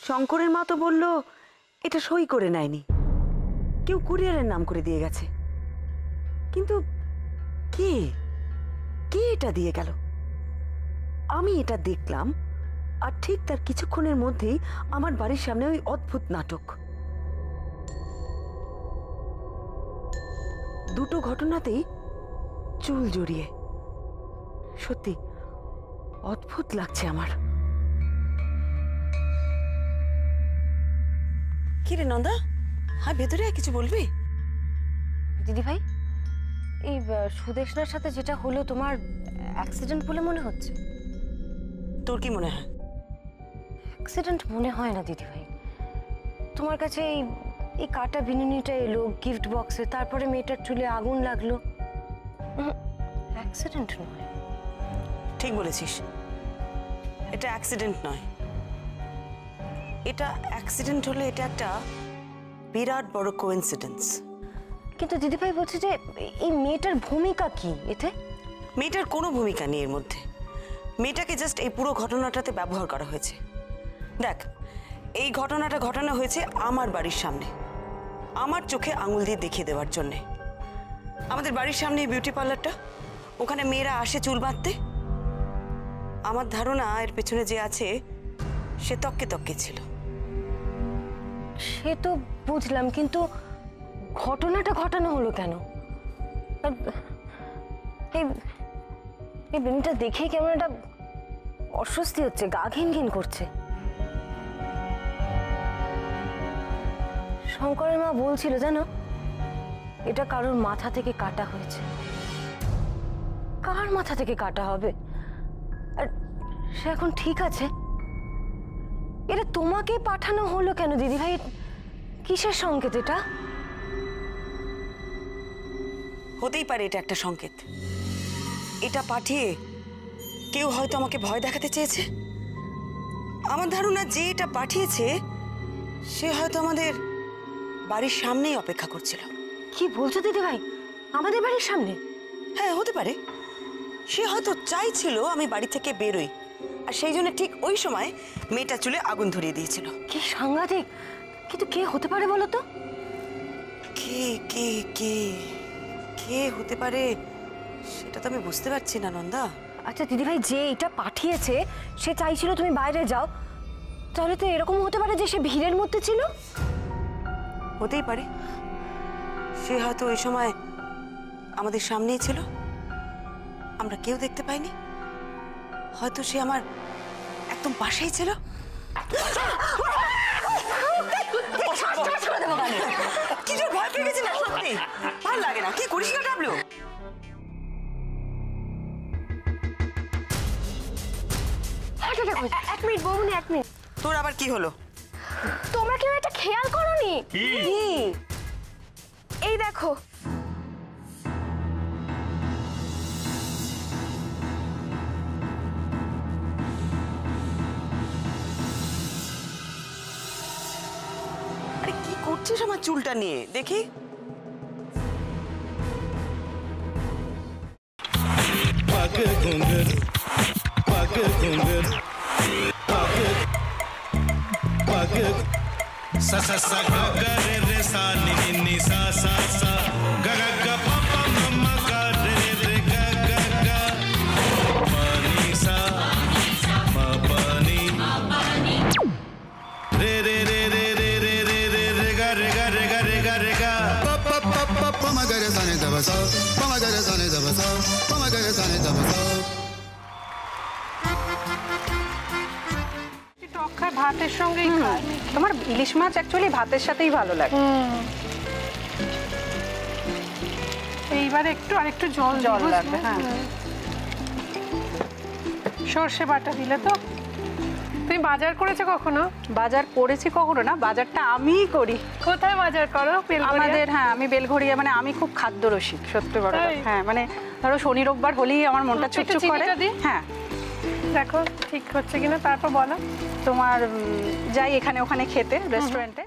শঙ্করের মা তো বলল এটা সই করে নেয়নি, কেউ কুরিয়ারের নাম করে দিয়ে গেছে। কিন্তু কে কে এটা দিয়ে গেল? আমি এটা দেখলাম, আর ঠিক তার কিছুক্ষণের মধ্যেই আমার বাড়ির সামনে ওই অদ্ভুত নাটক। দুটো ঘটনাতেই চুল জড়িয়ে। সত্যি অদ্ভুত লাগছে আমার। কি রে নন্দা, হ্যাঁ ভেতরে কিছু বলবি? দিদি ভাই, এই সুদেশনার সাথে যেটা হলো তোমার অ্যাক্সিডেন্ট বলে মনে হচ্ছে? তোর কি মনে হয়? অ্যাক্সিডেন্ট মনে হয় না দিদি ভাই। তোমার কাছে এই কাটা বিনুনিটা এলো গিফট বক্সে, তারপরে মেয়েটার চুলে আগুন লাগলো, অ্যাক্সিডেন্ট নয়। ঠিক বলেছিস, এটা অ্যাক্সিডেন্ট নয়। এটা অ্যাক্সিডেন্ট হলে এটা একটা বিরাট বড় কোইন্সিডেন্স। কিন্তু দিদি ভাই বলছে যে এই মেয়েটার ভূমিকা কি এতে? মেয়েটার কোনো ভূমিকা নেই এর মধ্যে। মেয়েটাকে জাস্ট এই পুরো ঘটনাটাতে ব্যবহার করা হয়েছে। দেখ, এই ঘটনাটা ঘটানো হয়েছে আমার বাড়ির সামনে, আমার চোখে আঙুল দিয়ে দেখিয়ে দেওয়ার জন্যে। আমাদের বাড়ির সামনে বিউটি পার্লারটা, ওখানে মেয়েরা আসে চুল বাঁধতে। আমার ধারণা এর পেছনে যে আছে সে তককে তককে ছিল। সে তো বুঝলাম, কিন্তু ঘটনাটা ঘটানো হলো কেন? এই বেনিটা দেখে কেমন একটা অস্বস্তি হচ্ছে, গা ঘিন ঘিন করছে। শঙ্করের মা বলছিল জানো, এটা কারোর মাথা থেকে কাটা হয়েছে। কার মাথা থেকে কাটা হবে? আর সে এখন ঠিক আছে। এটা তোমাকে পাঠানো হলো কেন দিদি ভাই? কিসের সংকেত এটা? হতেই পারে এটা একটা সংকেত। এটা পাঠিয়ে কেউ হয়তো আমাকে ভয় দেখাতে চেয়েছে। আমার ধারণা যে এটা পাঠিয়েছে সে হয়তো আমাদের বাড়ির সামনেই অপেক্ষা করছিল। কি বলছো দিদি ভাই? আমাদের বাড়ির সামনে? হ্যাঁ, হতে পারে। সে হয়তো চাইছিল আমি বাড়ি থেকে বেরোই, আর সেই জন্য ঠিক ওই সময় মেয়েটা চুলে আগুন ধরিয়ে দিয়েছিল। কি সাংঘাতিক! কিন্তু কে হতে পারে বলো তো? কে কে কে কে হতে পারে সেটা তো আমি বুঝতে পারছি না নন্দা। আচ্ছা দিদি ভাই, যে এটা পাঠিয়েছে সে চাইছিল তুমি বাইরে যাও, তাহলে তো এরকম হতে পারে যে সে ভিড়ের মধ্যে ছিল। হতেই পারে সে হয়তো ওই সময় আমাদের সামনেই ছিল, আমরা কেউ দেখতে পাইনি। হয়তো সে আমার একদম পাশেই ছিল। কি জোর ভয় পেয়ে গেছি না, সত্যি ভালো লাগে না। কি করিস না ডাবলু? এক মিনিট বৌমনি, এক মিনিট। তোর আবার কি হলো? তোমরা কেউ এটা খেয়াল করোনি? এই দেখো, আরে কি করছিস আমার চুলটা নিয়ে? দেখি। sa sa sa ga ga re re sa ni ni ni sa sa sa ga ga ga pa pa ma ma ga re re ga ga ga pa ni sa ma pa ni re re re re re re re re re ga re ga re ga re ga re ga pa pa pa pa pa ma ga re sa ni da ba sa pa ma ga re sa ni da ba sa pa ma ga re sa ni da ba sa। ভাতের সঙ্গেই খায়। তোমার ইলিশ মাছ actually ভাতের সাথেই ভালো লাগে। এইবার আরেকটু জল লাগবে। হ্যাঁ, সর্ষে বাটা দিলে তো। তুমি বাজার করেছো কখনো? বাজার করেছি কখনো না, বাজারটা আমিই করি। কোথায় বাজার করো? আমাদের, হ্যাঁ আমি বেলঘড়িয়া, মানে আমি খুব খাদ্য রসিক, সত্যি বড়। হ্যাঁ মানে ধরো শনি রোববার হলেই আমার মনটা চুপচুপ করে। হ্যাঁ, দেখো ঠিক হচ্ছে কিনা, তারপর বলো। তোমার যাই এখানে ওখানে খেতে, রেস্টুরেন্টে।